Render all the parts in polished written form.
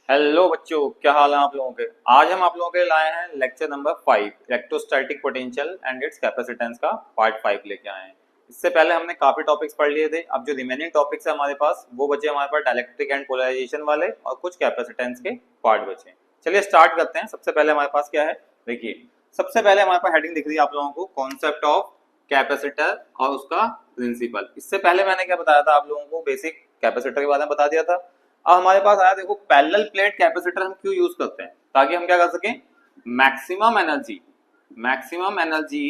Hello बच्चों, क्या हाल है आप लोगों के। आज हम आप लोगों के लिए लाए हैं lecture number 5 electrostatic potential and it's capacitance का पार्ट 5 लेके आए हैं। इससे पहले हमने काफी टॉपिक्स पढ़ लिए थे। अब जो रिमेनिंग टॉपिक्स है हमारे पास वो बचे हमारे पास डाइलेक्ट्रिक एंड पोलराइजेशन वाले और कुछ कैपेसिटेंस के पार्ट बचे। चलिए स्टार्ट करते हैं। सबसे पहले हमारे पास क्या है, देखिए सबसे पहले हमारे पास हेडिंग दिख रही है आप लोगों को, कॉन्सेप्ट ऑफ कैपेसिटर और उसका प्रिंसिपल। इससे पहले मैंने क्या बताया था आप लोगों को, बेसिक कैपेसिटर के बारे में बता दिया था। अब हमारे पास आया, देखो पैरेलल प्लेट कैपेसिटर हम क्यों यूज करते हैं, ताकि हम क्या कर सकें, maximum energy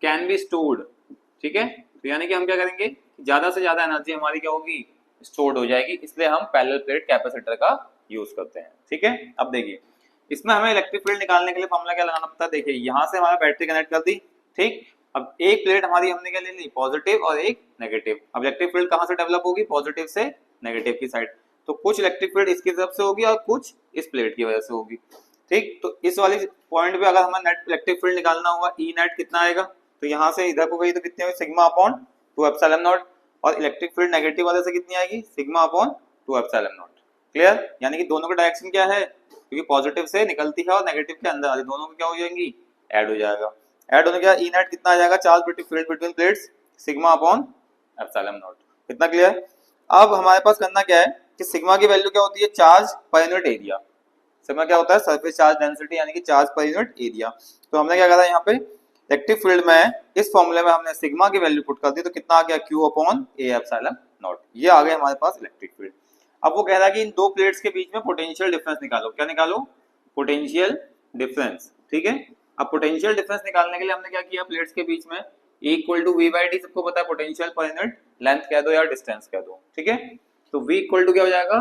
can be stored. ठीक है, तो यानी कि हम क्या करेंगे, ज्यादा से ज्यादा एनर्जी हमारी क्या होगी, स्टोर्ड हो जाएगी। इसलिए हम पैरेलल प्लेट कैपेसिटर का यूज करते हैं। ठीक है, अब देखिए इसमें हमें इलेक्ट्रिक फील्ड निकालने के लिए फॉर्मूला क्या लगाना पड़ता है। देखिए यहाँ से हमारा बैटरी कनेक्ट कर दी, ठीक। अब एक प्लेट हमारी हमने क्या ले ली, पॉजिटिव और एक नेगेटिव। अब इलेक्ट्रिक फील्ड कहाँ से डेवलप होगी, पॉजिटिव से नेगेटिव की साइड। तो कुछ इलेक्ट्रिक फील्ड इसकी तरफ से होगी और कुछ इस प्लेट की वजह से होगी। ठीक, तो इस वाली पॉइंट पे अगर हमें नेट इलेक्ट्रिक फील्ड निकालना होगा, ई नेट कितना आएगा, तो यहाँ से इधर को गई तो कितनी होगी, सिग्मा अपॉन 2 एप्सिलॉन नॉट। और इलेक्ट्रिक फील्ड नेगेटिव वाले से कितनी आएगी, sigma upon 2 epsilon not. Clear, यानी कि दोनों का डायरेक्शन क्या है, क्योंकि पॉजिटिव से निकलती है और नेगेटिव के अंदर आती, दोनों को क्या हो जाएंगी, ऐड हो जाएगा। ऐड होने के बाद ई नेट कितना आ जाएगा, charge field between plates, sigma upon epsilon not. कितना क्लियर। अब हमारे पास करना क्या है कि सिग्मा की वैल्यू क्या होती है, charge per unit area. Sigma क्या होता है, सरफेस चार्ज डेंसिटी यानी कि चार्ज पर यूनिट एरिया। तो हमने क्या करा यहाँ पे इलेक्ट्रिक फील्ड में, इस फॉर्मूले में हमने सिग्मा की वैल्यू पुट कर दी, तो कितना आ गया, Q upon A epsilon not. ये आ गया हमारे पास इलेक्ट्रिक फील्ड। अब वो कह रहा है कि इन दो प्लेट्स के बीच में पोटेंशियल डिफरेंस निकालो। क्या निकालो, पोटेंशियल डिफरेंस। ठीक है, अब पोटेंशियल डिफरेंस निकालने के लिए हमने क्या किया, प्लेट्स के बीच में E equal to V by D, सबको पता है पोटेंशियल पर यूनिट लेंथ कह दो या डिस्टेंस कह दो। ठीक है, तो V इक्वल टू क्या हो जाएगा,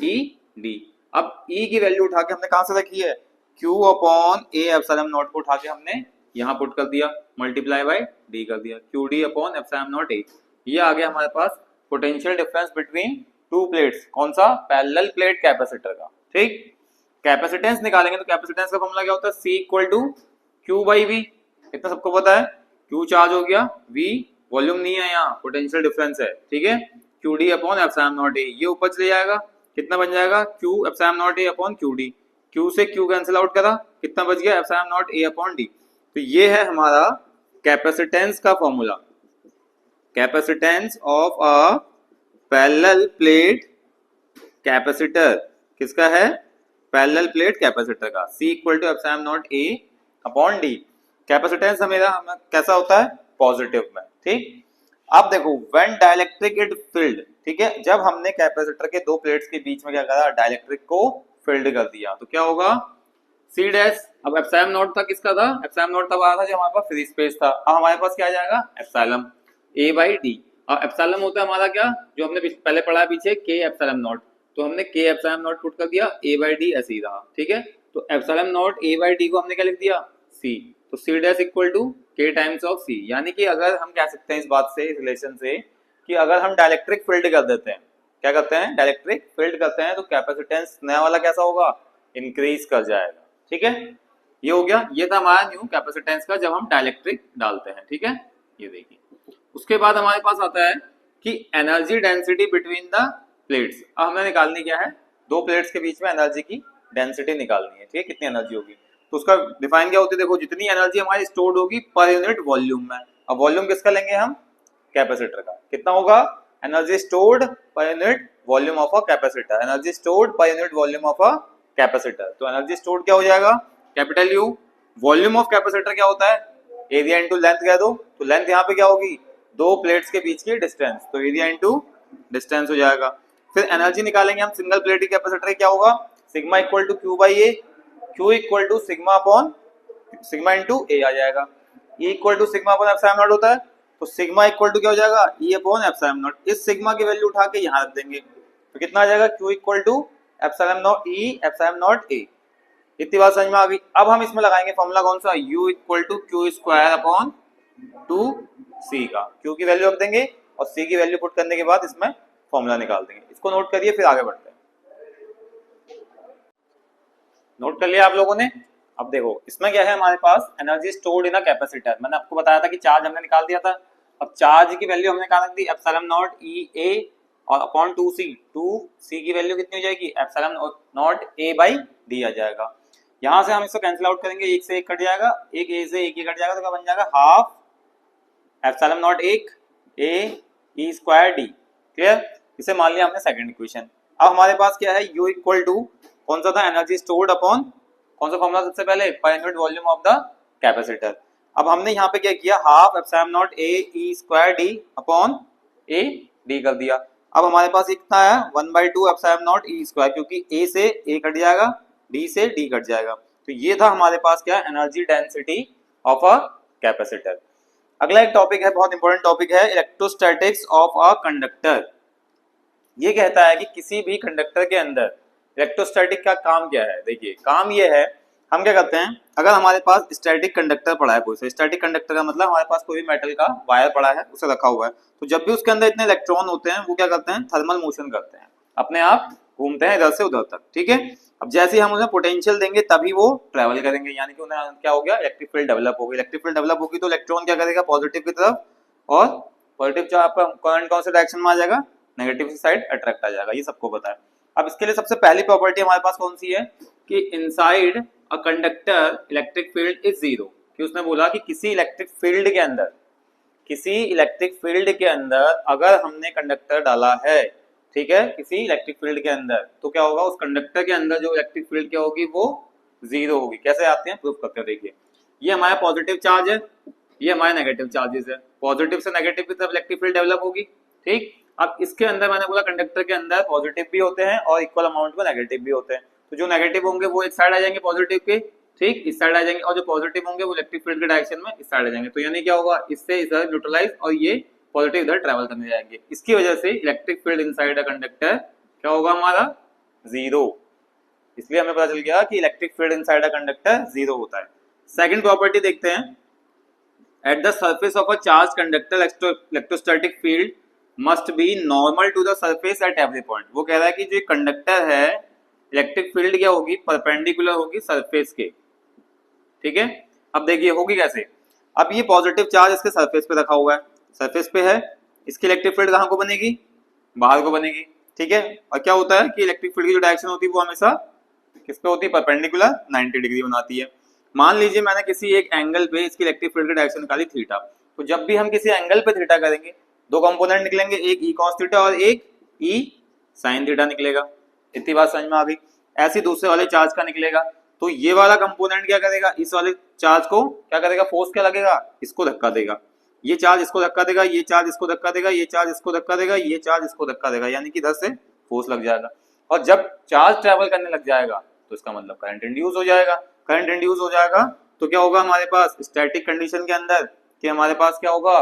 ई डी। अब E की वैल्यू उठा के हमने कहां से रखी है, Q upon A epsilon not को उठा के हमने यहाँ पुट कर दिया, मल्टीप्लाई बाय डी कर दिया, Q D upon epsilon not A. ये आ गया हमारे पास potential difference between two plates. कौन सा, पैरेलल प्लेट कैपेसिटर का। ठीक, कैपेसिटेंस निकालेंगे तो कैपेसिटेंस का फॉर्मूला क्या होता है, C equal to Q by V. इतना सबको पता है, Q चार्ज हो गया, V वॉल्यूम नहीं है, यहाँ पोटेंशियल डिफरेंस है। ठीक है, Q D upon epsilon not A, ये ऊपर चले जाएगा, कितना बन जाएगा, Q epsilon not A upon Q D. Q से Q कैंसिल आउट करा, कितना बच गया, epsilon not A upon D. तो ये है हमारा कैपेसिटेंस का formula, capacitance of a parallel plate capacitor. किसका है, पैरेलल प्लेट कैपेसिटर का। C equal to epsilon not A upon D। Capacitance हमें कैसा होता है, पॉजिटिव में। ठीक, अब देखो व्हेन डाइलेक्ट्रिक इट फील्ड, ठीक है, जब हमने कैपेसिटर के दो प्लेट्स के बीच में क्या करा, डाइलेक्ट्रिक को फील्ड कर दिया, तो क्या होगा, C डैश। अब एप्सिलॉन नॉट था, किसका था, एप्सिलॉन नॉट तब आया था जब हमारे पास फ्री स्पेस था। अब हमारे पास क्या आ जाएगा, एप्सिलॉन A बाई डी। और एप्सिलॉन होता है हमारा क्या, जो हमने पहले पढ़ा है पीछे, K एप्सिलॉन नॉट। तो हमने K एप्सिलॉन नॉट पुट कर दिया, A बाई डी ऐसे ही रहा। ठीक है, तो epsilon not A by D को हमने क्या लिख दिया, C। तो C dash equal to K times of C। यानी कि अगर हम कह सकते हैं इस बात से, इस रिलेशन से, कि अगर हम डाइलेक्ट्रिक फील्ड कर देते हैं, क्या करते हैं, डाइलेक्ट्रिक फील्ड करते हैं, तो कैपेसिटेंस नया वाला कैसा होगा, इंक्रीज कर जाएगा। ठीक है, ये हो गया, ये था हमारा न्यू कैपेसिटेंस का जब हम डाइलेक्ट्रिक डालते हैं। ठीक है, ये देखिए उसके बाद हमारे पास आता है कि energy density between the plates. अब हमें निकालनी क्या है, दो प्लेट्स के बीच में एनर्जी की डेंसिटी निकालनी है। ठीक है, कितनी एनर्जी होगी, तो उसका डिफाइन क्या होती है, देखो जितनी एनर्जी हमारी स्टोर्ड होगी पर यूनिट वॉल्यूम में। अब वॉल्यूम किसका लेंगे हम, कैपेसिटर का। कितना होगा, एनर्जी स्टोर्ड पर unit volume of a capacitor, energy stored पर unit volume of a capacitor. तो एनर्जी स्टोर्ड क्या हो जाएगा, capital you. Volume of capacitor क्या होता है, एरिया इंटू लेंथ कह दो। तो लेंथ यहाँ पे क्या होगी, दो प्लेट्स के बीच की डिस्टेंस, तो एरिया इंटू डिस्टेंस हो जाएगा। फिर एनर्जी निकालेंगे हम सिंगल प्लेट की कैपेसिटर, क्या होगा, sigma equal to Q by A, Q equal to sigma upon sigma into A आ जाएगा। E equal to sigma upon epsilon naught होता है, तो सिग्मा इक्वल टू क्या हो जाएगा, ई अपॉन एप्सिलॉन नॉट। इस सिग्मा की वैल्यू उठा के यहाँ रख देंगे, तो कितना आ जाएगा, Q equal to epsilon naught E epsilon not A. इतनी बात समझ में आ गई। अब हम इसमें लगाएंगे फॉर्मूला कौन सा, U equal to Q square upon 2C का। Q की वैल्यू रख देंगे और C की वैल्यू पुट करने के बाद इसमें फॉर्मूला निकाल देंगे। इसको नोट करिए, फिर आगे बढ़ते हैं। नोट कर लिया आप लोगों ने। अब देखो इसमें क्या है, हमारे पास energy stored in a capacitor. मैंने आपको बताया था कि चार्ज हमने निकाल दिया था। अब चार्ज की वैल्यू हमने निकाल दी, एप्सिलॉन नॉट E A और अपॉन 2c, 2c की वैल्यू कितनी हो जाएगी, epsilon not a by D आ जाएगा। यहां से हम इसको कैंसिल आउट करेंगे, एक से एक कट जाएगा, एक a से एक ही कट जाएगा, तो क्या बन जाएगा हाफ एप्सिलॉन नॉट एक a e square D. Clear, इसे मान लिया हमने सेकंड इक्वेशन। अब हमारे पास क्या है, u इक्वल टू कौन सा था, एनर्जी स्टोर्ड अपॉन कौन सा फॉर्मूला सबसे पहले, पर unit volume of the capacitor. अब हमने यहाँ पे क्या किया, half epsilon not a e square D upon a d कर दिया। अब हमारे पास कितना है, 1/2 एप्सिलॉन नॉट e स्क्वायर, क्योंकि a से a कट जाएगा, d से d कट जाएगा। तो ये था हमारे पास क्या, energy density of a capacitor. अगला एक टॉपिक है, बहुत इंपॉर्टेंट टॉपिक है, इलेक्ट्रोस्टैटिक्स ऑफ अ कंडक्टर। ये कहता है कि किसी भी कंडक्टर के अंदर इलेक्ट्रोस्टैटिक का काम क्या है। देखिए काम ये है, हम क्या करते हैं, अगर हमारे पास स्टैटिक कंडक्टर पड़ा है कोई सा, स्टैटिक कंडक्टर का मतलब हमारे पास कोई भी मेटल का वायर पड़ा है, उसे रखा हुआ है, तो जब भी उसके अंदर इतने इलेक्ट्रॉन होते हैं वो क्या करते हैं, थर्मल मोशन करते हैं, अपने आप घूमते हैं इधर से उधर तक। ठीक है, अब जैसे ही हम उन्हें पोटेंशियल देंगे तभी वो ट्रेवल करेंगे, यानी कि उन्हें क्या हो गया, इलेक्ट्रिक फील्ड डेवलप होगी। इलेक्ट्रिक फील्ड डेवलप होगी तो इलेक्ट्रॉन क्या करेगा, पॉजिटिव की तरफ, और पॉजिटिव चार्ज आपका करंट कौन से डायरेक्शन में आ जाएगा, नेगेटिव साइड अट्रैक्ट आ जाएगा। ये सबको पता है। अब इसके लिए सबसे पहली प्रॉपर्टी हमारे पास कौन सी है, कि inside a conductor electric field is zero, कि उसने बोला कि किसी इलेक्ट्रिक फील्ड के अंदर, किसी इलेक्ट्रिक फील्ड के अंदर अगर हमने कंडक्टर डाला है, ठीक है, किसी इलेक्ट्रिक फील्ड के अंदर, तो क्या होगा, उस कंडक्टर के अंदर जो इलेक्ट्रिक फील्ड क्या होगी, वो जीरो होगी। कैसे आते हैं, प्रूफ करते हैं। देखिए ये हमारा पॉजिटिव चार्ज है, ये हमारे नेगेटिव चार्जेस है, पॉजिटिव से नेगेटिव की तरफ इलेक्ट्रिक फील्ड डेवलप होगी। ठीक, अब इसके अंदर मैंने बोला कंडक्टर के अंदर पॉजिटिव भी होते हैं और इक्वल अमाउंट में नेगेटिव भी होते हैं, तो जो नेगेटिव होंगे वो एक साइड आ जाएंगे पॉजिटिव के, ठीक, इस साइड आ जाएंगे, और जो पॉजिटिव होंगे वो इलेक्ट्रिक फील्ड के डायरेक्शन में इस साइड आ जाएंगे। तो यानी क्या होगा, इससे इधर न्यूट्रलाइज और ये पॉजिटिव इधर ट्रेवल करने जाएंगे। इसकी वजह से electric field inside a conductor क्या होगा हमारा, जीरो। इसलिए हमें पता चल गया कि electric field inside a conductor zero होता है। सेकंड प्रॉपर्टी देखते हैं, at the surface of a charge conductor electrostatic field must be normal to the surface at every point. वो कह रहा है कि जो कंडक्टर है इलेक्ट्रिक फील्ड क्या होगी, परपेंडिकुलर होगी सरफेस के। ठीक है, अब देखिए होगी कैसे, अब ये पॉजिटिव चार्ज इसके सरफेस पे रखा हुआ है, सरफेस पे है, इसकी इलेक्ट्रिक फील्ड कहाँ को बनेगी, बाहर को बनेगी। ठीक है, और क्या होता है कि इलेक्ट्रिक फील्ड की जो डायरेक्शन होती है वो हमेशा किस पे होती है, परपेंडिकुलर 90 डिग्री बनाती है। मान लीजिए मैंने किसी एक एंगल पे इसकी इलेक्ट्रिक फील्ड की डायरेक्शन निकाली थीटा, तो जब भी हम किसी एंगल पे थीटा करेंगे दो कंपोनेंट निकलेंगे, एक ई कॉस थीटा और एक ई साइन थीटा निकलेगा। इतनी बात समझ में आ गई। ऐसे दूसरे वाले चार्ज का निकलेगा, तो ये वाला कंपोनेंट क्या करेगा, इस वाले चार्ज को क्या करेगा, फोर्स क्या लगेगा, इसको धक्का देगा, ये चार्ज इसको धक्का देगा, ये चार्ज इसको धक्का देगा, ये चार्ज इसको धक्का देगा, ये चार्ज इसको धक्का देगा, यानी कि इधर से फोर्स लग जाएगा। और जब चार्ज ट्रेवल करने लग जाएगा तो इसका मतलब करंट इंड्यूस हो जाएगा। करंट इंड्यूस हो जाएगा तो क्या होगा हमारे पास, स्टैटिक कंडीशन के अंदर कि हमारे पास क्या होगा,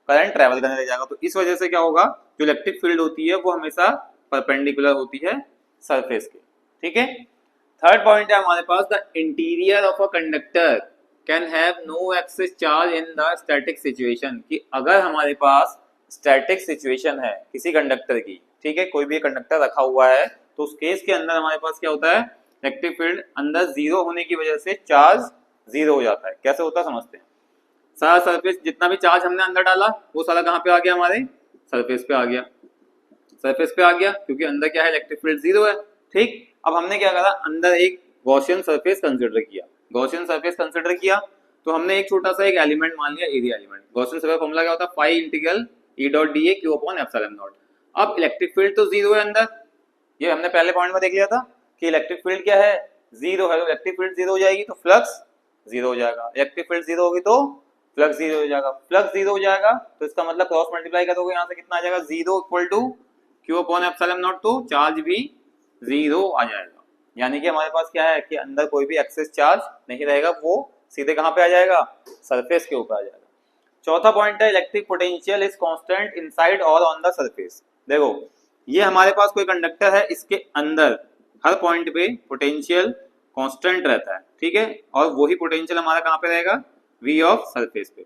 करंट ट्रेवल करने लग जाएगा। तो इस वजह से क्या होगा, जो इलेक्ट्रिक फील्ड होती है वो हमेशा परपेंडिकुलर होती है सरफेस के। ठीक है, थर्ड पॉइंट है हमारे पास, the interior of a conductor can have no excess charge in the static situation. कि अगर हमारे पास स्टैटिक सिचुएशन है किसी कंडक्टर की, ठीक है, कोई भी कंडक्टर रखा हुआ है, तो उस केस के अंदर हमारे पास क्या होता है, इलेक्ट्रिक फील्ड अंदर जीरो होने की वजह से चार्ज जीरो हो जाता है। कैसे होता है समझते हैं। सारा सरफेस जितना भी चार्ज हमने अंदर डाला वो सारा कहाँ पे आ गया, हमारे सरफेस पे आ गया, सरफेस पे आ गया, क्योंकि अंदर क्या है, इलेक्ट्रिक फील्ड जीरो है। ठीक, अब हमने क्या करा, अंदर एक गॉसियन सरफेस कंसिडर किया, गॉसियन सरफेस कंसिडर किया, तो हमने एक छोटा सा एक एलिमेंट मान लिया, area element. Gaussian surface formula क्या होता है, pi integral E dot D A Q upon epsilon naught. अब इलेक्ट्रिक फील्ड तो जीरो है अंदर, ये हमने पहले पॉइंट में देख लिया था कि इलेक्ट्रिक फील्ड क्या है, जीरो है, तो इलेक्ट्रिक फील्ड जीरो हो जाएगी तो फ्लक्स जीरो हो जाएगा, इलेक्ट्रिक फील्ड जीरो होगी तो फ्लक्स जीरो हो जाएगा, फ्लक्स जीरो हो जाएगा तो इसका मतलब क्रॉस मल्टीप्लाई करोगे यहाँ से कितना आ जाएगा, zero equal to Q upon epsilon not, तो चार्ज भी जीरो आ जाएगा। यानी कि हमारे पास क्या है कि अंदर कोई भी एक्सेस चार्ज नहीं रहेगा, वो सीधे कहाँ पे आ जाएगा, सरफेस के ऊपर आ जाएगा। चौथा पॉइंट है, electric potential is constant inside और ऑन द सरफेस। देखो ये हमारे पास कोई कंडक्टर है, इसके अंदर हर पॉइंट पे पोटेंशियल कांस्टेंट रहता है, ठीक है, और वही पोटेंशियल हमारा कहाँ पे रहेगा, वी ऑफ सरफेस पे।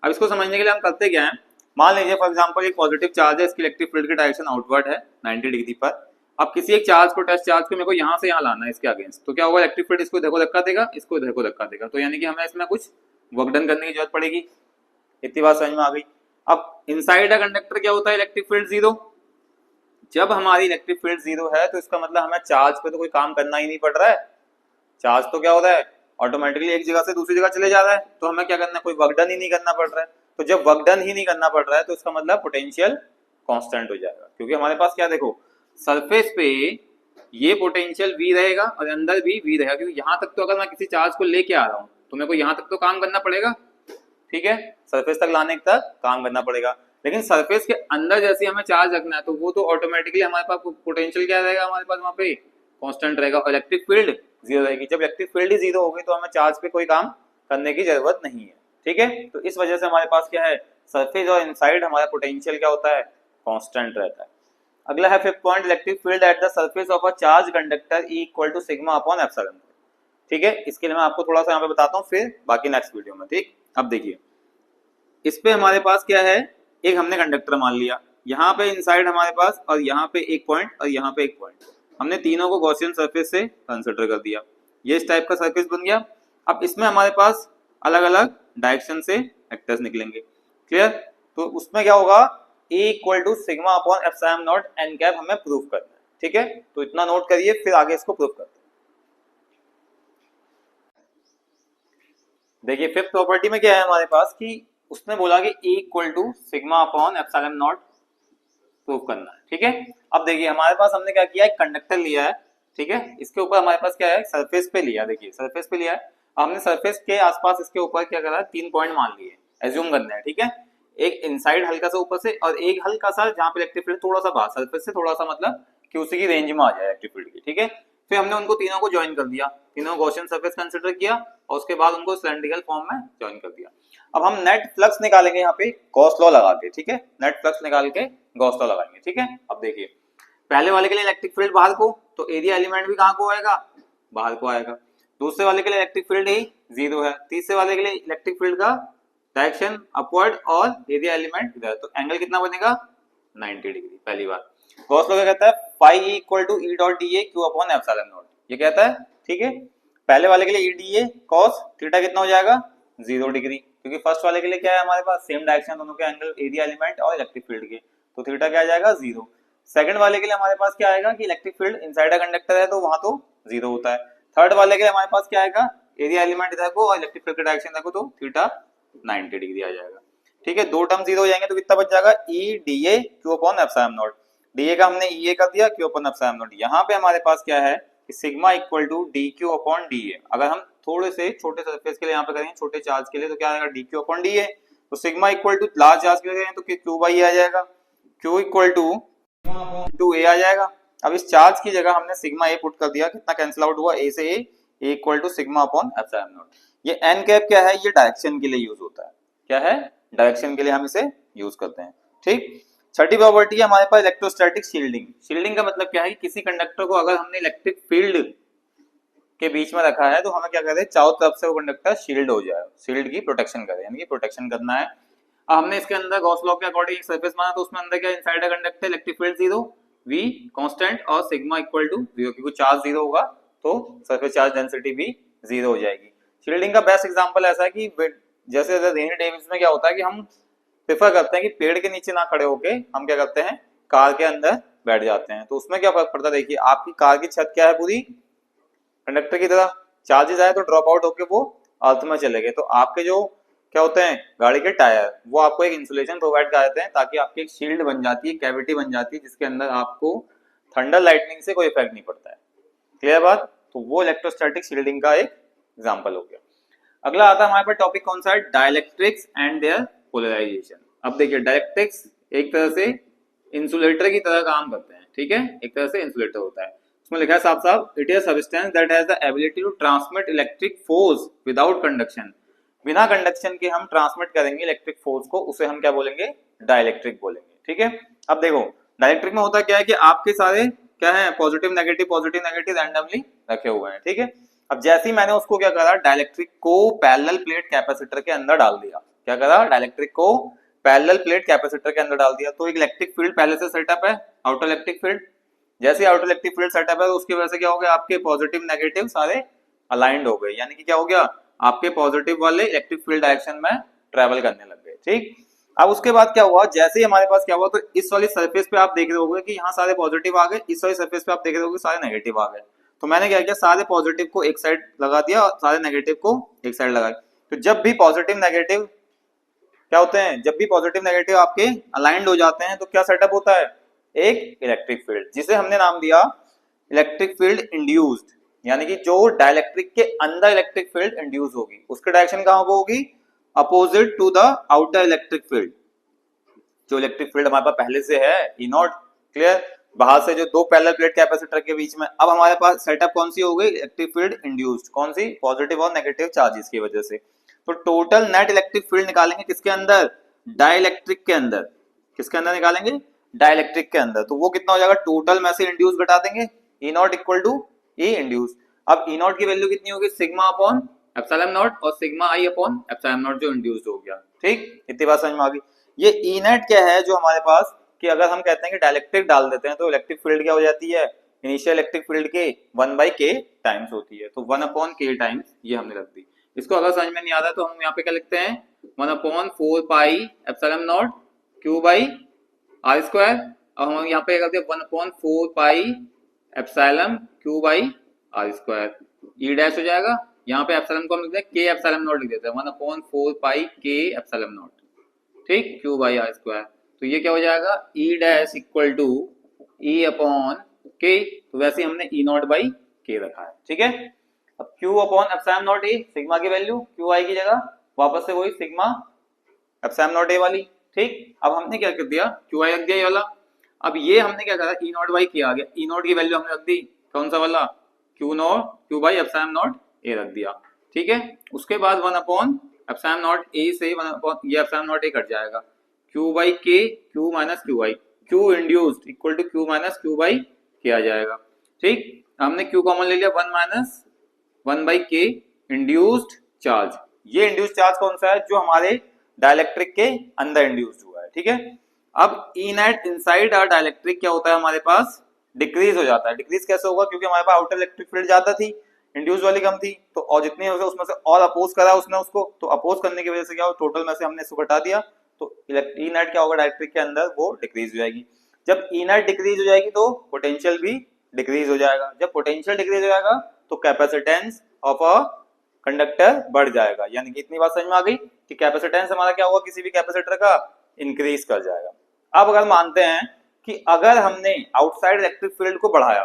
अब इसको समझने के लिए हम करते क्या है, मान लीजिए फॉर एग्जांपल एक पॉजिटिव चार्ज है, इसकी इलेक्ट्रिक फील्ड की डायरेक्शन आउटवर्ड है 90 डिग्री पर। अब किसी एक चार्ज को, टेस्ट चार्ज को मेरे को यहाँ से यहाँ लाना है इसके अगेंस्ट, तो क्या होगा, इलेक्ट्रिक फील्ड इसको देखो धक्का देगा, इसको इधर को धक्का देगा, तो यानी कि हमें इसमें कुछ वर्क डन करने की जरूरत पड़ेगी। इतनी बात समझ में आ गई। अब इनसाइड अ कंडक्टर क्या होता है, इलेक्ट्रिक फील्ड जीरो, जब हमारी इलेक्ट्रिक फील्ड जीरो है तो इसका मतलब हमें चार्ज पे तो कोई काम करना ही नहीं पड़ रहा है। चार्ज तो क्या हो रहा है, ऑटोमेटिकली एक जगह से दूसरी जगह चले जा रहा है, तो हमें क्या करना है, कोई वर्क डन ही नहीं करना पड़ रहा है। तो जब वर्क डन ही नहीं करना पड़ रहा है तो इसका मतलब पोटेंशियल कांस्टेंट हो जाएगा, क्योंकि हमारे पास क्या, देखो सरफेस पे ये पोटेंशियल V रहेगा और अंदर भी V रहेगा, क्योंकि यहाँ तक तो अगर मैं किसी चार्ज को लेके आ रहा हूँ तो मेरे को यहाँ तक तो काम करना पड़ेगा, ठीक है, सरफेस तक लाने तक काम करना पड़ेगा। लेकिन सरफेस के अंदर जैसे हमें चार्ज रखना है तो वो तो ऑटोमेटिकली हमारे पास पोटेंशियल क्या रहेगा, हमारे पास वहाँ पे कांस्टेंट रहेगा और इलेक्ट्रिक फील्ड जीरो रहेगी। जब इलेक्ट्रिक फील्ड ही जीरो होगी तो हमें चार्ज पे कोई काम करने की जरूरत नहीं है, ठीक है। तो इस वजह से हमारे पास क्या है, सरफेस और इनसाइड हमारा पोटेंशियल क्या होता है, कांस्टेंट रहता है। अगला है fifth point, electric field at the surface of a charge conductor E equal to sigma upon epsilon, ठीक है। इसके लिए मैं आपको थोड़ा सा यहाँ पे बताता हूँ, फिर बाकी नेक्स्ट वीडियो में, ठीक। अब देखिए इस पे हमारे पास क्या है, एक हमने कंडक्टर मान लिया, यहाँ पे इनसाइड हमारे पास और यहाँ पे एक पॉइंट और यहाँ पे एक पॉइंट, हमने तीनों को गॉसियन सरफेस से कंसिडर कर दिया, ये इस टाइप का सरफेस बन गया। अब इसमें हमारे पास अलग अलग डायरेक्शन से वेक्टर्स निकलेंगे, क्लियर। तो उसमें क्या होगा, E equal to sigma upon epsilon not N cap हमें प्रूव करना है, ठीक है। तो इतना नोट करिए, फिर आगे इसको प्रूव करते हैं। देखिए फिफ्थ प्रॉपर्टी में क्या है हमारे पास कि उसने बोला कि E equal to sigma upon epsilon not prove करना है, ठीक है। अब देखिए हमारे पास हमने क्या किया, एक कंडक्टर लिया है, ठीक है, इसके ऊपर हमारे पास क्या है, सरफेस पे लिया, देखिए सरफेस पे लिया है, हमने सरफेस के आसपास इसके ऊपर क्या करा, 3 पॉइंट मान लिए, एज्यूम करना है, ठीक है। एक इनसाइड हल्का सा ऊपर से और एक हल्का सा जहां पे इलेक्ट्रिक फील्ड थोड़ा सा बाहर, सरफेस से थोड़ा सा मतलब कि उसी की रेंज में आ जाए इलेक्ट्रिक फील्ड की, ठीक है। फिर हमने उनको तीनों को ज्वाइन कर दिया, तीनों गॉसियन सरफेस कंसीडर किया और उसके बाद उनको सिलेंड्रिकल फॉर्म में ज्वाइन कर दिया। अब हम नेट फ्लक्स निकालेंगे यहाँ पे गॉस लॉ लगा के, ठीक है, नेट फ्लक्स निकाल के गॉस लॉ लगाएंगे, ठीक है। अब देखिए पहले वाले के लिए इलेक्ट्रिक फील्ड बाहर को, तो एरिया एलिमेंट भी कहाँ को आएगा, बाहर को आएगा। दूसरे वाले के लिए इलेक्ट्रिक फील्ड ही जीरो है, तीसरे वाले के लिए इलेक्ट्रिक फील्ड का डायरेक्शन अपवर्ड और एरिया एलिमेंट इधर, तो एंगल कितना बनेगा, 90 डिग्री। पहली बार गॉस लॉ क्या कहता है, phi E equal to E dot dA Q upon epsilon not, ये कहता है, ठीक है। पहले वाले के लिए E dA cos थीटा कितना हो जाएगा, 0 डिग्री, क्योंकि फर्स्ट वाले के लिए क्या है हमारे पास सेम डायरेक्शन दोनों के एंगल एरिया एलिमेंट और इलेक्ट्रिक फील्ड के, तो थीटा क्या आ जाएगा 0। सेकंड वाले के लिए हमारे पास क्या आएगा कि electric field inside a conductor है तो वहां तो 0 होता है। थर्ड वाले के लिए हमारे पास क्या आएगा, एरिया एलिमेंट इधर को और इलेक्ट्रिक फील्ड का डायरेक्शन देखो तो थीटा 90 डिग्री आ जाएगा, ठीक है। दो टर्म 0 हो जाएंगे तो कितना बच जाएगा, E dA Q upon epsilon not, dA का हमने EA कर दिया, Q अपॉन एप्सिलॉन नॉट। यहाँ पे हमारे पास क्या है कि sigma equal to DQ upon dA, अगर हम थोड़े से छोटे सरफेस के लिए यहाँ पे करेंगे, छोटे चार्ज के लिए, तो क्या आएगा DQ अपॉन dA, तो sigma equal to large charge के लिए करेंगे तो Q बाई आ जाएगा, Q इक्वल टू A आ जाएगा। अब इस चार्ज की जगह हमने सिग्मा A पुट कर दिया, कितना कैंसिल आउट हुआ, A से A equal to sigma upon epsilon not. ये एन कैप क्या है, ये डायरेक्शन के लिए यूज होता है, क्या है, डायरेक्शन के लिए हम इसे यूज करते हैं, ठीक। छठी प्रॉपर्टी है हमारे पास इलेक्ट्रोस्टैटिक शील्डिंग। शील्डिंग का मतलब क्या है, किसी कंडक्टर को अगर हमने इलेक्ट्रिक फील्ड के बीच में रखा है तो हमें क्या करते हैं, चारों तरफ से वो कंडक्टर शील्ड हो जाए, शील्ड की प्रोटेक्शन करे, यानी कि प्रोटेक्शन करना है। अब हमने इसके अंदर गॉस लॉ के अकॉर्डिंग एक सरफेस माना, तो उसमें अंदर क्या, inside a conductor electric field 0, V constant और सिग्मा इक्वल टू 0, क्योंकि चार्ज 0 होगा तो सरफेस चार्ज डेंसिटी भी 0 हो जाएगी। शील्डिंग का बेस्ट एग्जांपल ऐसा है कि जैसे रेनी डेज में क्या होता है कि हम प्रेफर करते हैं कि पेड़ के नीचे ना खड़े होके हम क्या करते हैं, कार के अंदर बैठ जाते हैं, तो उसमें क्या फर्क पड़ता है, देखिए आपकी कार की छत क्या है, पूरी कंडक्टर की तरह, चार्जेस आए तो ड्रॉप आउट होके वो अर्थ में चले गए, तो आपके जो क्या होते हैं गाड़ी के टायर, वो आपको एक इंसुलेशन प्रोवाइड कर देते हैं ताकि आपकी एक शील्ड बन जाती है, कैविटी बन जाती है, जिसके अंदर आपको थंडर लाइटनिंग से कोई इफेक्ट नहीं पड़ता है, क्लियर बात। तो वो इलेक्ट्रोस्टैटिक शील्डिंग का एक एग्जांपल हो गया। अगला आता है हमारे पास टॉपिक कौन सा है, डाइलेक्ट्रिक्स एंड देयर पोलराइजेशन। अब देखिए डाइलेक्ट्रिक्स एक तरह से इंसुलेटर की तरह काम करते हैं, ठीक है, एक तरह से इंसुलेटर होता है। उसमें लिखा है साफ साफ, it is substance that has the ability to transmit electric force without conduction, बिना कंडक्शन के हम ट्रांसमिट करेंगे इलेक्ट्रिक फोर्स को, उसे हम क्या बोलेंगे, डाइलेक्ट्रिक बोलेंगे, ठीक है। अब देखो डाइलेक्ट्रिक में होता क्या है कि आपके सारे क्या है, पॉजिटिव नेगेटिव रैंडमली रखे हुए हैं, ठीक है। अब जैसे ही मैंने उसको क्या करा, डाइलेक्ट्रिक को पैरेलल प्लेट कैपेसिटर के अंदर डाल दिया, क्या करा, डाइलेक्ट्रिक को पैरेलल प्लेट कैपेसिटर के अंदर डाल दिया, तो एक इलेक्ट्रिक फील्ड पहले से सेटअप है, आउटर इलेक्ट्रिक फील्ड। जैसे आउटर इलेक्ट्रिक फील्ड सेटअप है तो उसकी वजह से क्या हो गया, आपके पॉजिटिव नेगेटिव सारे अलाइंड हो गए, यानी कि क्या हो गया, आपके पॉजिटिव वाले इलेक्ट्रिक फील्ड डायरेक्शन में ट्रेवल करने लग गए, ठीक। अब उसके बाद क्या हुआ, जैसे ही हमारे पास क्या हुआ, तो इस वाली सरफेस पे आप देख रहे होगे कि यहाँ सारे पॉजिटिव आ गए, इस वाली सरफेस पे आप देख रहे होगे सारे नेगेटिव आ गए। तो मैंने क्या किया, सारे पॉजिटिव को एक साइड लगा दिया और सारे नेगेटिव को एक साइड लगा दिया। तो जब भी पॉजिटिव नेगेटिव क्या होते हैं, जब भी पॉजिटिव नेगेटिव आपके अलाइंड हो जाते हैं तो क्या सेटअप होता है, एक इलेक्ट्रिक फील्ड, जिसे हमने नाम दिया इलेक्ट्रिक फील्ड इंड्यूस्ड, यानी कि जो डाइलेक्ट्रिक के अंदर इलेक्ट्रिक फील्ड इंड्यूस होगी उसकी डायरेक्शन कहां को होगी, opposite to the outer electric field. जो इलेक्ट्रिक फील्ड हमारे पास पहले से है ई नॉट, क्लियर, बाहर से जो दो पैरेलल प्लेट कैपेसिटर के बीच में, अब हमारे पास सेटअप कौन सी हो गई, इलेक्ट्रिक फील्ड इंड्यूस्ड, कौन सी, पॉजिटिव और नेगेटिव चार्जेस की वजह से। तो टोटल नेट इलेक्ट्रिक फील्ड निकालेंगे किसके अंदर, डाइलेक्ट्रिक के अंदर, किसके अंदर निकालेंगे, डाइलेक्ट्रिक के अंदर। तो वो कितना हो जाएगा, टोटल में से इंड्यूस घटा देंगे, E naught equal to E induce. अब ई नॉट की वैल्यू कितनी होगी, सिग्मा अपॉन एप्सिलॉन नॉट और sigma I upon epsilon naught जो इंड्यूस्ड हो गया। ठीक, इतनी बात समझ में आ गई। ये ई नेट क्या है जो हमारे पास, कि अगर हम कहते हैं कि डाइलेक्ट्रिक डाल देते हैं तो इलेक्ट्रिक फील्ड क्या हो जाती है, इनिशियल इलेक्ट्रिक फील्ड के 1/k टाइम्स होती है, तो 1/k टाइम्स ये हमने रख दी। इसको अगर समझ में नहीं आता तो हम यहाँ पे क्या लिखते हैं, 1/4 pi epsilon not q by R square. अब हम यहाँ पे करते हैं 1/4 pi epsilon q by R square, E dash हो जाएगा। यहाँ पे एप्सिलॉन को हम लिखते हैं k एप्सिलॉन नॉट लिख देते हैं, 1/4 पाई k एप्सिलॉन नॉट, ठीक, q बाई आर स्क्वायर। तो ये क्या हो जाएगा, E dash equal to E upon K, तो वैसे हमने ई नॉट बाई के रखा है, ठीक है। अब q upon epsilon not a, sigma की वैल्यू q आई की जगह वापस से वही सिग्मा एप्सिलॉन नॉट ए वाली, ठीक। अब हमने क्या कर दिया, क्यू आई रख दिया ये वाला। अब ये हमने क्या करा, ई नॉट बाई के आ गया, ई नॉट की वैल्यू हमने रख दी कौन सा वाला, Q by epsilon not a रख दिया, ठीक है। उसके बाद 1 एप्सिलॉन नॉट ए से 1 ये एप्सिलॉन नॉट ए कट जाएगा, Q by K, Q minus Q I, Q induced equal to Q minus Q by K आ जाएगा, ठीक। हमने क्यू कॉमन ले लिया, 1/k इंड्यूस्ड चार्ज। ये इंड्यूस्ड चार्ज कौन सा है, जो हमारे डाइलेक्ट्रिक के अंदर इंड्यूस्ड हुआ है, ठीक है। अब E net inside are dielectric क्या होता है हमारे पास, डिक्रीज हो जाता है। डिक्रीज कैसे होगा, क्योंकि हमारे पास आउटर इलेक्ट्रिक फील्ड ज्यादा थी, इंड्यूस वाली कम थी, तो और जितनी हो उसमें से और अपोज करा उसने उसको, तो अपोज करने की वजह से क्या हो, टोटल में से हमने इसको घटा दिया, तो ई नेट क्या होगा डाइलेक्ट्रिक के अंदर, वो डिक्रीज हो जाएगी। जब ई नेट डिक्रीज हो जाएगी तो पोटेंशियल भी डिक्रीज हो जाएगा। जब पोटेंशियल डिक्रीज हो जाएगा तो कैपेसिटेंस ऑफ अ कंडक्टर बढ़ जाएगा। यानी कि इतनी बात समझ में आ गई कि कैपेसिटेंस हमारा क्या होगा, किसी भी कैपेसिटर का इंक्रीज कर जाएगा। अब अगर मानते हैं कि अगर हमने आउटसाइड इलेक्ट्रिक फील्ड को बढ़ाया,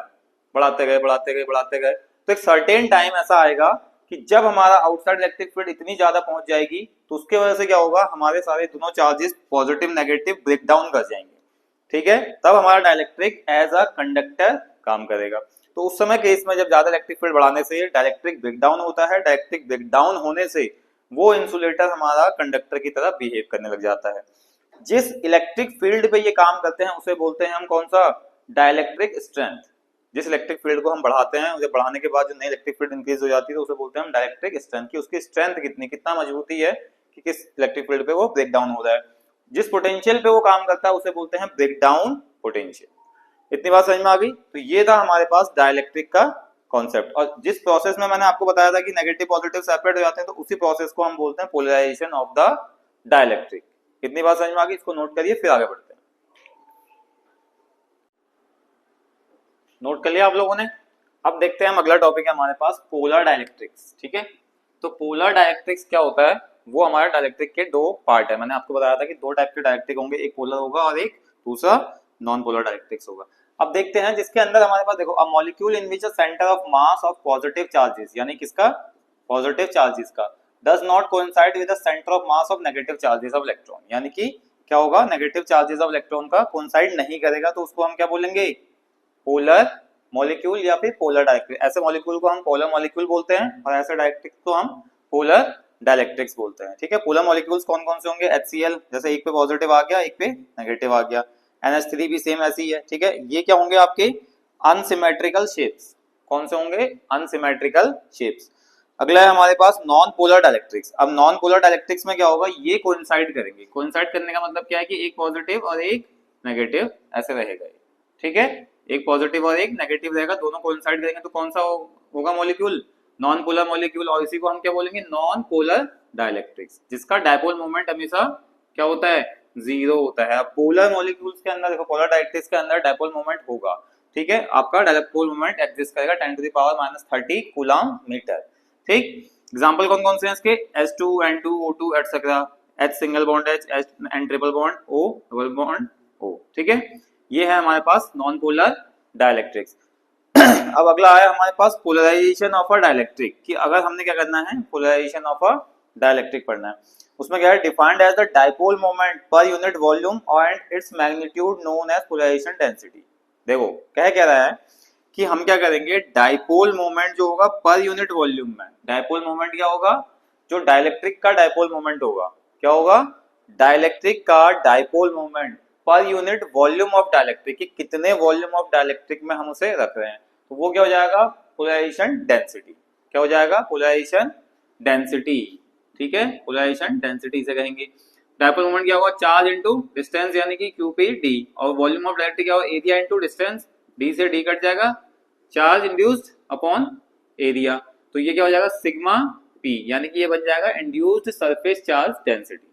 बढ़ाते गए, तो एक सर्टेन टाइम ऐसा आएगा कि जब हमारा आउटसाइड इलेक्ट्रिक फील्ड इतनी ज्यादा पहुंच जाएगी तो उसके वजह से क्या होगा, हमारे सारे दोनों charges positive negative break down कर जाएंगे, ठीक है। तब हमारा डाइलेक्ट्रिक एज अ कंडक्टर काम करेगा। तो उस समय केस में जब ज्यादा इलेक्ट्रिक फील्ड बढ़ाने से डाइलेक्ट्रिक ब्रेकडाउन होता है, डाइलेक्ट्रिक ब्रेकडाउन होने से वो इंसुलेटर हमारा कंडक्टर की तरह बिहेव करने लग जाता है। जिस इलेक्ट्रिक फील्ड पे ये काम करते हैं उसे बोलते हैं हम कौन सा, डाइलेक्ट्रिक स्ट्रेंथ। जिस इलेक्ट्रिक फील्ड को हम बढ़ाते हैं, उसे बढ़ाने के बाद जो नई इलेक्ट्रिक फील्ड इंक्रीज हो जाती है तो उसे बोलते हैं हम डाइलेक्ट्रिक स्ट्रेंथ, की उसकी स्ट्रेंथ कितना मजबूती है कि किस इलेक्ट्रिक फील्ड पे वो ब्रेक डाउन हो रहा है। जिस पोटेंशियल पे वो काम करता है उसे बोलते हैं ब्रेक डाउन पोटेंशियल। इतनी बात समझ में आ गई। तो ये था हमारे पास डाइलेक्ट्रिक का कॉन्सेप्ट, और जिस प्रोसेस में मैंने आपको बताया था कि नेगेटिव पॉजिटिव सेपरेट हो जाते हैं तो उसी प्रोसेस को हम बोलते हैं पोलराइजेशन ऑफ द डाइलेक्ट्रिक। इतनी बात समझ में आ गई, इसको नोट करिए फिर आगे बढ़ते हैं। नोट कर लिया आप लोगों ने। अब देखते हैं हम, अगला टॉपिक है हमारे पास पोलर डाइलेक्ट्रिक्स, ठीक है। तो पोलर डाइलेक्ट्रिक्स क्या होता है, वो हमारे डाइलेक्ट्रिक के दो पार्ट है। मैंने आपको बताया था कि दो टाइप के डाइलेक्ट्रिक होंगे, एक पोलर होगा और एक दूसरा नॉन पोलर डाइलेक्ट्रिक्स होगा। अब देखते हैं जिसके अंदर हमारे पास देखो, a molecule in which centre of mass of positive charges, यानी किसका, पॉजिटिव चार्जेस का, does not coincide with the centre of mass of negative charges of electron. यानी कि क्या होगा, नेगेटिव चार्जेस ऑफ इलेक्ट्रॉन का कोइंसाइड नहीं करेगा तो उसको हम क्या बोलेंगे, पोलर मॉलिक्यूल या फिर पोलर डाइलेक्ट्रिक। ऐसे मॉलिक्यूल को हम पोलर मॉलिक्यूल बोलते हैं और ऐसे डाइलेक्ट्रिक को हम पोलर डाइलेक्ट्रिक्स बोलते हैं, ठीक है। पोलर मॉलिक्यूल्स कौन कौन से होंगे, HCl, जैसे एक पे पॉजिटिव आ गया एक पे नेगेटिव आ गया, NH3 भी सेम ऐसी है, ठीक है। ये क्या होंगे आपके अनसिमेट्रिकल शेप्स। कौन से होंगे, अनसिमेट्रिकल शेप्स। अगला है हमारे पास नॉन पोलर डाइलेक्ट्रिक्स। अब नॉन पोलर डाइलेक्ट्रिक्स में क्या होगा, ये कोइंसाइड करेंगे। कोइंसाइड करने का मतलब क्या है कि एक पॉजिटिव और एक नेगेटिव ऐसे रहेगा, ठीक है। एक पॉजिटिव और एक नेगेटिव रहेगा, दोनों कोइंसाइड करेंगे तो कौन सा होगा मॉलिक्यूल, नॉन पोलर मॉलिक्यूल। और इसी को हम क्या बोलेंगे, नॉन पोलर डाइलेक्ट्रिक्स, जिसका डायपोल मोमेंट हमेशा क्या होता है, जीरो होता है। अब पोलर मॉलिक्यूल्स के अंदर देखो, पोलर डाइलेक्ट्रिक्स के अंदर डाइपोल मोमेंट होगा, ठीक है, आपका डाइपोल मोमेंट एग्जिस्ट करेगा 10⁻⁻30 कूलम मीटर। ठीक, एग्जांपल कौन कौन से हैं इसके, H2 N2 O2 etcetera, H single bond H, N triple bond O double bond O, ठीक है, ये है हमारे पास नॉन पोलर डाइलेक्ट्रिक्स। अब अगला आया हमारे पास पोलराइजेशन ऑफ अ डाइलेक्ट्रिक, कि अगर हमने क्या करना है, पोलराइजेशन ऑफ अ डाइलेक्ट्रिक पढ़ना है। उसमें क्या है, defined as the dipole moment per unit volume and its magnitude known as polarisation density. देखो कह रहा है कि हम क्या करेंगे, डाइपोल मोमेंट जो होगा पर यूनिट वॉल्यूम में, डाइपोल मोमेंट क्या होगा, जो डाइलेक्ट्रिक का डाइपोल मोमेंट होगा, क्या होगा, डाइलेक्ट्रिक का dipole moment per unit volume of dielectric, कि कितने वॉल्यूम ऑफ डाइलेक्ट्रिक में हम उसे रख रहे हैं, तो वो क्या हो जाएगा, पोलराइजेशन डेंसिटी। क्या हो जाएगा, पोलराइजेशन डेंसिटी, ठीक है, पोलराइजेशन डेंसिटी से कहेंगे। डाइपोल मोमेंट क्या होगा, चार्ज इनटू डिस्टेंस यानी कि QPD, और वॉल्यूम ऑफ डाइलेक्ट्रिक क्या होगा, एरिया इनटू डिस्टेंस, D से D कट जाएगा, चार्ज इंड्यूस्ड अपॉन एरिया, तो ये क्या हो जाएगा, सिग्मा P, यानी कि ये बन जाएगा इंड्यूस्ड सरफेस चार्ज डेंसिटी।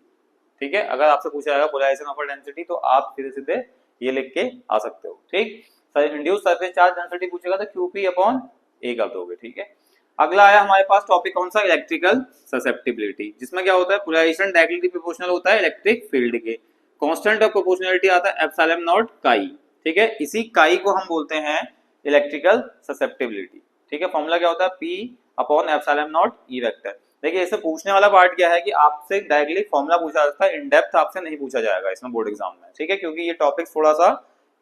ठीक है, अगर आपसे पूछा जाएगा पोलराइजेशन ऑफ डेंसिटी तो आप सीधे सीधे ये लिख के आ सकते हो। ठीक, इंड्यूस्ड सरफेस चार्ज डेंसिटी पूछेगा तो QP अपॉन A कर दोगे। ठीक है, अगला आया हमारे पास टॉपिक कौन सा, इलेक्ट्रिकल ससेप्टिबिलिटी, जिसमें क्या होता है, पोलराइजेशन डायरेक्टली प्रोपोर्शनल होता है इलेक्ट्रिक फील्ड के। कांस्टेंट ऑफ प्रोपोर्शनलिटी आता है एप्सिलॉन नॉट काई, ठीक है, इसी काई को हम बोलते हैं इलेक्ट्रिकल ससेप्टिबिलिटी। ठीक है, फॉर्मूला क्या होता है, P upon epsilon naught E vector. देखिए इससे पूछने वाला पार्ट क्या है कि आपसे डायरेक्टली फॉर्मूला पूछा जाता है, इन डेप्थ आपसे नहीं पूछा जाएगा इसमें बोर्ड एग्जाम में। ठीक है, क्योंकि ये टॉपिक थोड़ा सा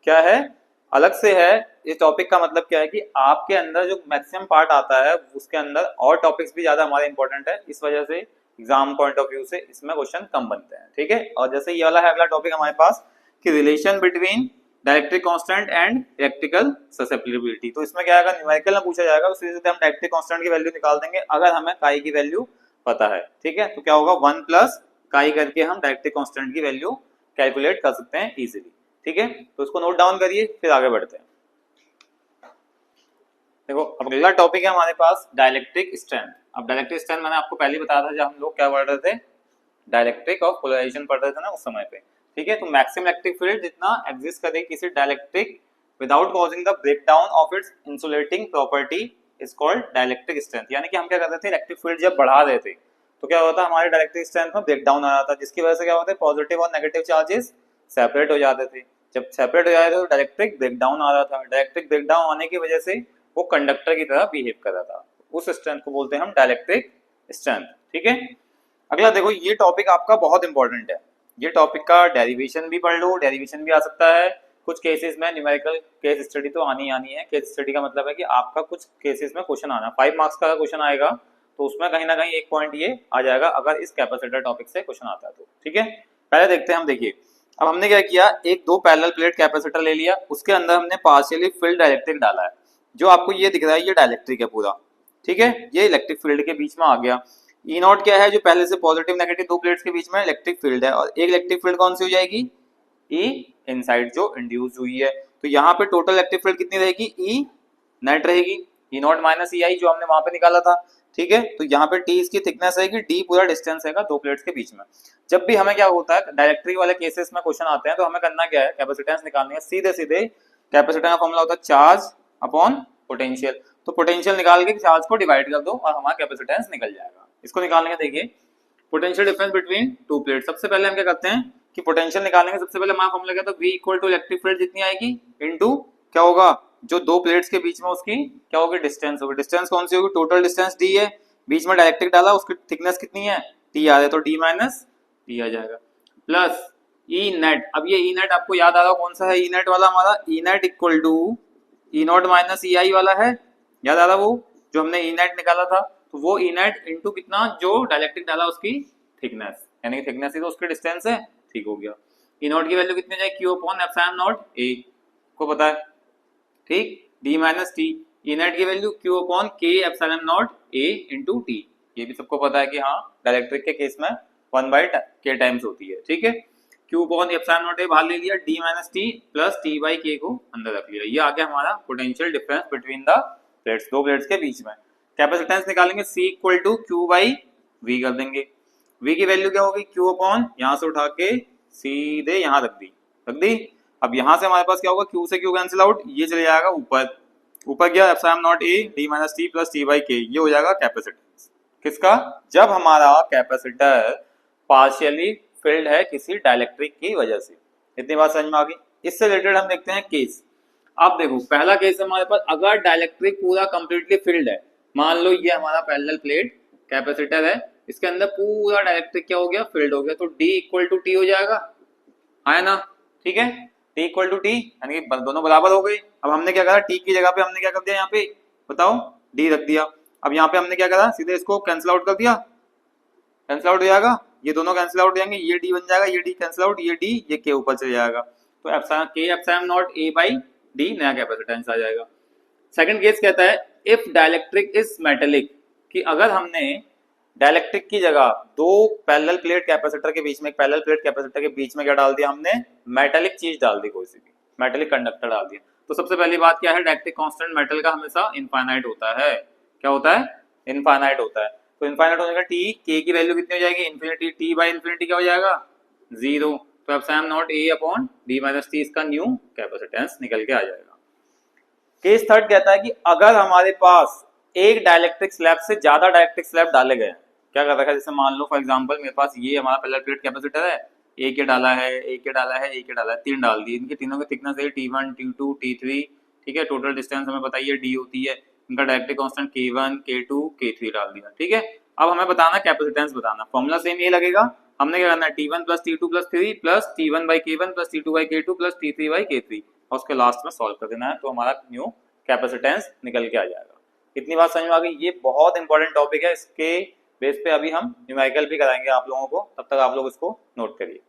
क्या है, अलग से है। इस टॉपिक का मतलब क्या है कि आपके अंदर जो मैक्सिमम पार्ट आता है उसके अंदर और टॉपिक्स भी ज्यादा हमारे इंपॉर्टेंट है, इस वजह से एग्जाम पॉइंट ऑफ व्यू से इसमें क्वेश्चन कम बनते हैं। ठीक है, और जैसे ये वाला है अगला टॉपिक हमारे पास कि relation between dielectric constant and electrical susceptibility, तो इसमें क्या आएगा, न्यूमेरिकल में पूछा जाएगा, उस वजह से हम डाइलेक्ट्रिक कांस्टेंट की वैल्यू निकाल देंगे अगर हमें काई की वैल्यू पता है। ठीक है, तो क्या होगा, 1 प्लस काई करके हम डाइलेक्ट्रिक कांस्टेंट की वैल्यू कैलकुलेट कर सकते हैं इजीली। ठीक है, तो इसको नोट डाउन करिए, फिर आगे बढ़ते हैं। देखो अब अगला टॉपिक है हमारे पास डाइलेक्ट्रिक स्ट्रेंथ। अब डाइलेक्ट्रिक स्ट्रेंथ मैंने आपको पहले बताया था जब हम लोग क्या पढ़ रहे थे, डाइलेक्ट्रिक ऑफ पोलराइजेशन पढ़ रहे थे ना उस समय पे। ठीक है, तो मैक्सिमम इलेक्ट्रिक फील्ड जितना एग्जिस्ट करे किसी dielectric without causing the breakdown of its insulating property is called dielectric strength. यानी कि हम क्या करते थे, इलेक्ट्रिक फील्ड जब बढ़ा रहे थे तो क्या होता है, हमारे डाइलेक्ट्रिक स्ट्रेंथ में ब्रेकडाउन आ जाता है, जिसकी वजह से क्या होता है, पॉजिटिव और नेगेटिव चार्जेस सेपरेट हो जाते थे। जब सेपरेट हो जाते थे तो डाइलेक्ट्रिक ब्रेकडाउन आ रहा था, डाइलेक्ट्रिक ब्रेकडाउन आने की वजह से वो कंडक्टर की तरह बिहेव कर रहा था, उस स्ट्रेंथ को बोलते हैं हम डाइलेक्ट्रिक स्ट्रेंथ। ठीक है, अगला देखो ये टॉपिक आपका बहुत इंपॉर्टेंट है, ये टॉपिक का डेरिवेशन भी पढ़ लो, डेरिवेशन भी आ सकता है कुछ केसेस में, न्यूमेरिकल केस स्टडी तो आनी है। केस स्टडी का मतलब है कि आपका कुछ केसेस में क्वेश्चन आना, 5 मार्क्स का क्वेश्चन आएगा तो उसमें कहीं ना कहीं एक पॉइंट ये आ जाएगा अगर इस कैपेसिटर टॉपिक से क्वेश्चन आता है तो। ठीक है, पहले देखते हैं हम। देखिए अब हमने क्या किया, एक 2 पैरेलल प्लेट कैपेसिटर ले लिया, उसके अंदर हमने पार्शियली फिल्ड डाइलेक्ट्रिक डाला है, जो आपको ये दिख रहा है ये डाइलेक्ट्रिक है पूरा। ठीक है, ये इलेक्ट्रिक फील्ड के बीच में आ गया। ई नॉट क्या है, जो पहले से पॉजिटिव नेगेटिव 2 प्लेट्स के बीच में इलेक्ट्रिक फील्ड है, और एक इलेक्ट्रिक फील्ड कौन सी हो जाएगी, ई इनसाइड जो इंड्यूस हुई है। तो यहाँ पे टोटल इलेक्ट्रिक फील्ड कितनी रहेगी, ई नेट रहेगी, ई नॉट माइनस ई आई जो हमने वहां पे निकाला था। ठीक है, तो यहाँ पे टी इसकी थिकनेस रहेगी, डी पूरा डिस्टेंस रहेगा 2 प्लेट्स के बीच में। जब भी हमें क्या होता है डाइलेक्ट्रिक वाले केसेस में क्वेश्चन आते हैं तो हमें करना क्या है, कैपेसिटेंस निकालनी है। सीधे सीधे कैपेसिटर का फॉर्मूला होता है चार्ज अपॉन पोटेंशियल, तो पोटेंशियल निकाल के चार्ज को डिवाइड कर दो और हमारा कैपेसिटेंस निकल जाएगा। इसको निकालने का देखिए पोटेंशियल डिफरेंस बिटवीन 2 प्लेट। सबसे पहले हम क्या करते हैं कि पोटेंशियल निकालने के सबसे पहले हमारा फॉर्मूला क्या था, V equal to electric field जितनी आएगी इनटू क्या होगा, जो 2 प्लेट्स के बीच में उसकी क्या होगी, डिस्टेंस होगी। डिस्टेंस कौन सी होगी, टोटल डिस्टेंस D है, बीच में डाइलेक्ट्रिक डाला, उसकी थिकनेस कितनी है, T आ रहा है, तो D माइनस T आ जाएगा, प्लस E नेट। अब ये E नेट आपको याद आ रहा कौन सा है, E नेट वाला हमारा E net equal to E not minus E I वाला है, याद आ रहा वो जो हमने E नेट निकाला था, तो वो E नेट इंटू कितना, जो डाइलेक्ट्रिक डाला उसकी थिकनेस, यानी कि थिकनेस ही तो उसकी डिस्टेंस है, ठीक हो गया। E नॉट की वैल्यू कितनी जाए, Q upon epsilon not A को पता है, ठीक, D minus T। E net की value Q upon K epsilon not A into T, ये भी सबको पता है कि हाँ डाइलेक्ट्रिक के केस में 1/K टाइम्स होती है। ठीक है, Q upon epsilon not A बाहर ले लिया, D minus T plus T by K को अंदर रख लिया, ये आ गया हमारा potential difference between the plates, 2 plates के बीच में। कैपेसिटेंस निकालेंगे, C equal to Q by V कर देंगे। V की वैल्यू क्या होगी, Q अपॉन यहाँ से उठा के सीधे यहाँ रख दी। अब यहाँ से हमारे पास क्या होगा, Q से Q कैंसिल आउट, ये चले जाएगा ऊपर गया epsilon not A D minus T plus T by K, ये हो जाएगा कैपेसिटेंस किसका, जब हमारा कैपेसिटर पार्शियली फिल्ड है किसी डाइलेक्ट्रिक की वजह से। इतनी बात समझ में आ गई। इससे रिलेटेड हम देखते हैं केस। अब देखो पहला केस हमारे पास, अगर डाइलेक्ट्रिक पूरा कंप्लीटली फिल्ड है, मान लो ये हमारा पैरेलल प्लेट कैपेसिटर है, इसके अंदर पूरा डाइलेक्ट्रिक क्या हो गया, फिल्ड हो गया, तो D इक्वल टू T हो जाएगा, है ना, ठीक है, T इक्वल टू T यानी कि दोनों बराबर हो गए। अब हमने क्या करा, T की जगह पे हमने क्या कर दिया, यहाँ पे बताओ D रख दिया। अब यहाँ पे हमने क्या करा, सीधे इसको कैंसिल आउट कर दिया, कैंसिल आउट हो जाएगा, ये दोनों कैंसिल आउट हो जाएंगे, ये D बन जाएगा, ये D कैंसिल आउट, ये D ये K ऊपर चले जाएगा, तो epsilon not A by D नया कैपेसिटेंस आ जाएगा। सेकंड केस कहता है इफ डाइलेक्ट्रिक इज मेटेलिक, कि अगर हमने डाइलेक्ट्रिक की जगह दो पैरेलल प्लेट कैपेसिटर के बीच में, एक पैरेलल प्लेट कैपेसिटर के बीच में क्या डाल दिया हमने, मेटेलिक चीज डाल दी, कोई सी भी मेटेलिक कंडक्टर डाल दिया। तो सबसे पहली बात क्या है, डाइलेक्ट्रिक कांस्टेंट मेटल का हमेशा इनफाइनाइट होता है। क्या होता है, इनफाइनाइट होता है। तो इनफाइनाइट होने का T, K की वैल्यू कितनी हो जाएगी, इन्फिनिटी, T बाई इन्फिनिटी क्या हो जाएगा, 0। तो epsilon not A upon D minus T इसका न्यू कैपेसिटेंस निकल के आ जाएगा। केस थर्ड कहता है कि अगर हमारे पास एक डाइलेक्ट्रिक स्लैब से ज्यादा डाइलेक्ट्रिक स्लैब डाले गए, क्या कर रखा है, जैसे मान लो फॉर एग्जांपल मेरे पास ये हमारा पैरेलल प्लेट कैपेसिटर है, एक ये डाला है, एक ये डाला है, एक ये डाला है, तीन डाल दिए, इनके तीनों की थिकनेस है T1 T2 T3, ठीक है, टोटल डिस्टेंस हमें बताइए D होती है, इनका dielectric constant K1 K2 K3 डाल दिया, ठीक है। अब हमें बताना कैपेसिटेंस बताना, फॉर्मूला सेम ये लगेगा, हमने क्या करना है T1 plus T2 plus 3 plus T1 by K1 plus T2 by K2 plus T3 by K3 और उसके लास्ट में सॉल्व कर देना है, तो हमारा न्यू कैपेसिटेंस निकल के आ जाएगा। इतनी बात समझ में आ गई। ये बहुत इंपॉर्टेंट टॉपिक है, इसके बेस पे अभी हम न्यूमेरिकल भी कराएंगे आप लोगों को, तब तक आप लोग इसको नोट करिए।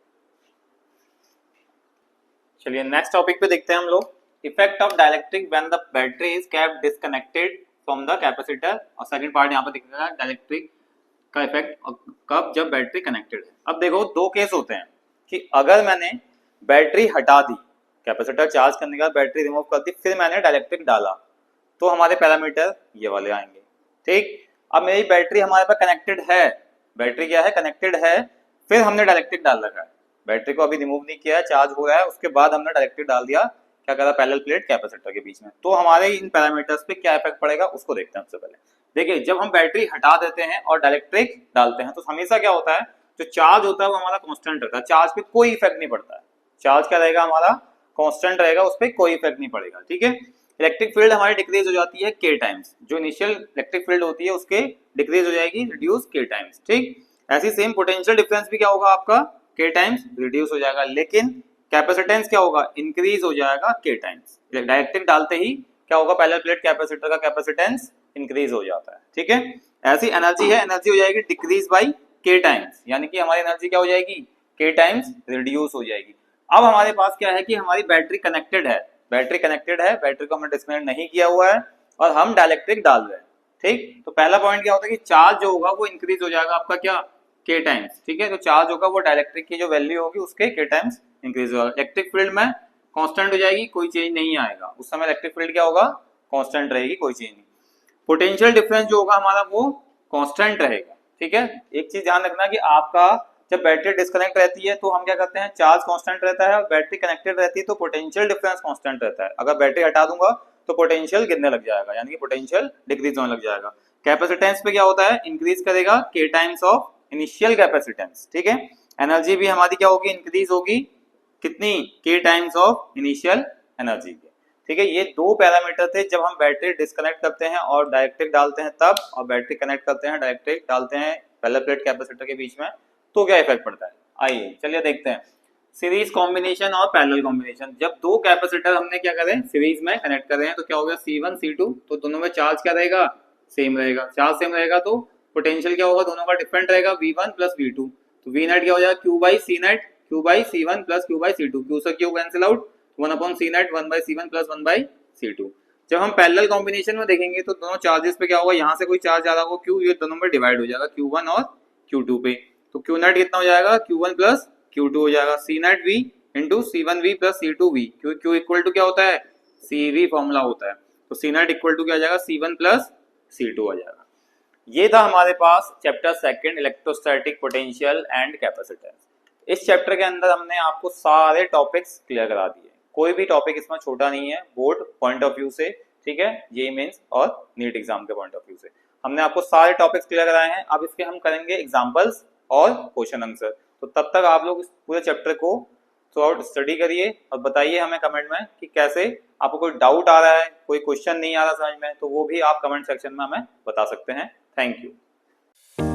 चलिए नेक्स्ट टॉपिक पे देखते हैं हम लोग, effect of dielectric when the battery is kept disconnected from the capacitor, और सेकंड पार्ट यहाँ पे दिखेगा डाइलेक्ट्रिक का इफेक्ट कब, जब बैटरी कनेक्टेड है। अब देखो दो केस होते हैं कि अगर मैंने बैटरी हटा दी, कैपेसिटर चार्ज करने के बाद बैटरी रिमूव कर दी, फिर मैंने डाइलेक्ट्रिक डाला, तो हमारे पैरामीटर ये वाले आएंगे, ठीक। अब मेरी बैटरी हमारे पास कनेक्टेड है, बैटरी क्या है, कनेक्टेड है, फिर हमने डाइलेक्ट्रिक डाल रखा है, बैटरी को अभी रिमूव नहीं किया है, चार्ज हो रहा है, उसके बाद हमने डाइलेक्ट्रिक डाल दिया, क्या करा, पैरेलल प्लेट कैपेसिटर के बीच में, तो हमारे इन पैरामीटर्स पे क्या इफेक्ट पड़ेगा उसको देखते हैं। सबसे पहले देखिए, जब हम बैटरी हटा देते हैं और डाइलेक्ट्रिक डालते हैं तो हमेशा क्या होता है, जो चार्ज होता है वो हमारा कांस्टेंट रहता है, चार्ज पे कोई इफेक्ट नहीं पड़ता है, चार्ज क्या रहेगा हमारा, कांस्टेंट रहेगा, उस पर कोई इफेक्ट नहीं पड़ेगा, ठीक है। इलेक्ट्रिक फील्ड हमारी डिक्रीज हो जाती है K टाइम्स, जो इनिशियल इलेक्ट्रिक फील्ड होती है उसके डिक्रीज हो जाएगी, रिड्यूस K टाइम्स, ठीक। ऐसी सेम पोटेंशियल डिफरेंस भी क्या होगा आपका, K टाइम्स रिड्यूस हो जाएगा, लेकिन कैपेसिटेंस क्या होगा, इंक्रीज हो जाएगा K टाइम्स। डाइलेक्ट्रिक डालते ही क्या होगा, पैरेलल प्लेट कैपेसिटर का कैपेसिटेंस इंक्रीज हो जाता है, ठीक है। ऐसी एनर्जी है, एनर्जी हो जाएगी डिक्रीज बाई K टाइम्स, यानी कि हमारी एनर्जी क्या हो जाएगी, K टाइम्स रिड्यूस हो जाएगी। अब हमारे पास क्या है कि हमारी बैटरी कनेक्टेड है, बैटरी कनेक्टेड है, बैटरी को हमने डिस्कनेक्ट नहीं किया हुआ है और हम डाइलेक्ट्रिक डाल रहे हैं, ठीक। तो पहला पॉइंट क्या होता है कि चार्ज जो होगा वो इंक्रीज हो जाएगा आपका क्या, K टाइम्स, ठीक है। तो चार्ज होगा वो डाइलेक्ट्रिक की जो वैल्यू होगी उसके K टाइम्स इंक्रीज होगा। इलेक्ट्रिक फील्ड में कांस्टेंट हो जाएगी, कोई चेंज नहीं आएगा, उस समय इलेक्ट्रिक फील्ड क्या होगा, कांस्टेंट रहेगी, कोई चेंज नहीं। पोटेंशियल डिफरेंस जो होगा हमारा वो कांस्टेंट रहेगा, ठीक है। एक चीज ध्यान रखना कि आपका जब बैटरी डिस्कनेक्ट रहती है तो हम क्या करते हैं, चार्ज कांस्टेंट रहता है, और बैटरी कनेक्टेड रहती है तो पोटेंशियल डिफरेंस कांस्टेंट रहता है। अगर बैटरी हटा दूंगा तो पोटेंशियल गिरने लग जाएगा, यानी कि पोटेंशियल डिक्रीज होने लग जाएगा। कैपेसिटेंस पे क्या होता है, इंक्रीज करेगा K times of initial capacitance, ठीक है। एनर्जी भी हमारी क्या होगी, इंक्रीज होगी, कितनी, K times of initial energy, ठीक है। ये दो पैरामीटर थे जब हम बैटरी डिस्कनेक्ट करते हैं और डाइलेक्ट्रिक डालते हैं तब, और बैटरी कनेक्ट करते हैं डाइलेक्ट्रिक डालते हैं पैरेलल प्लेट कैपेसिटर के बीच में, तो क्या इफेक्ट पड़ता है। आइए चलिए देखते हैं सीरीज कॉम्बिनेशन और पैरेलल कॉम्बिनेशन। जब दो कैपेसिटर हमने क्या करें, सीरीज में कनेक्ट कर रहे हैं, तो क्या होगा, C1 C2, तो दोनों में चार्ज क्या रहेगा, सेम रहेगा। चार्ज सेम रहेगा तो पोटेंशियल क्या होगा, दोनों का डिफरेंट रहेगा, V1 प्लस V2, तो V नेट क्या हो जाएगा, Q by C net, Q by C1 plus Q by C2, Q से Q cancel out, 1 upon C net 1 by C1 plus 1 by C2। जब हम पैरेलल कॉम्बिनेशन में देखेंगे तो दोनों चार्जेस पे क्या होगा, यहाँ से कोई चार्ज आ रहा होगा Q, ये दोनों में डिवाइड हो जाएगा Q1 और Q2 पे, तो Q नेट कितना हो जाएगा, Q1 प्लस Q2 हो जाएगा, C net V into C1V plus C2V, Q equal to क्या होता है, CV फॉर्मूला होता है, तो C नेट इक्वल टू क्या हो जाएगा, C1 प्लस C2 हो जाएगा। ये था हमारे पास chapter second, electrostatic potential and capacitance. इस चैप्टर के अंदर हमने आपको सारे टॉपिक्स क्लियर करा दिए, कोई भी टॉपिक इसमें छोटा नहीं है बोर्ड पॉइंट ऑफ व्यू से, ठीक है, जेईई मेंस और नीट एग्जाम के पॉइंट ऑफ व्यू से हमने आपको सारे टॉपिक्स क्लियर कराए हैं। अब इसके हम करेंगे एग्जांपल्स और क्वेश्चन आंसर। तो तब तक आप लोग इस पूरे चैप्टर को थ्रू आउट स्टडी करिए और बताइए हमें कमेंट में कि कैसे आपको कोई डाउट आ रहा है, कोई क्वेश्चन नहीं आ रहा समझ में, तो वो भी आप कमेंट सेक्शन में हमें बता सकते हैं। Thank you.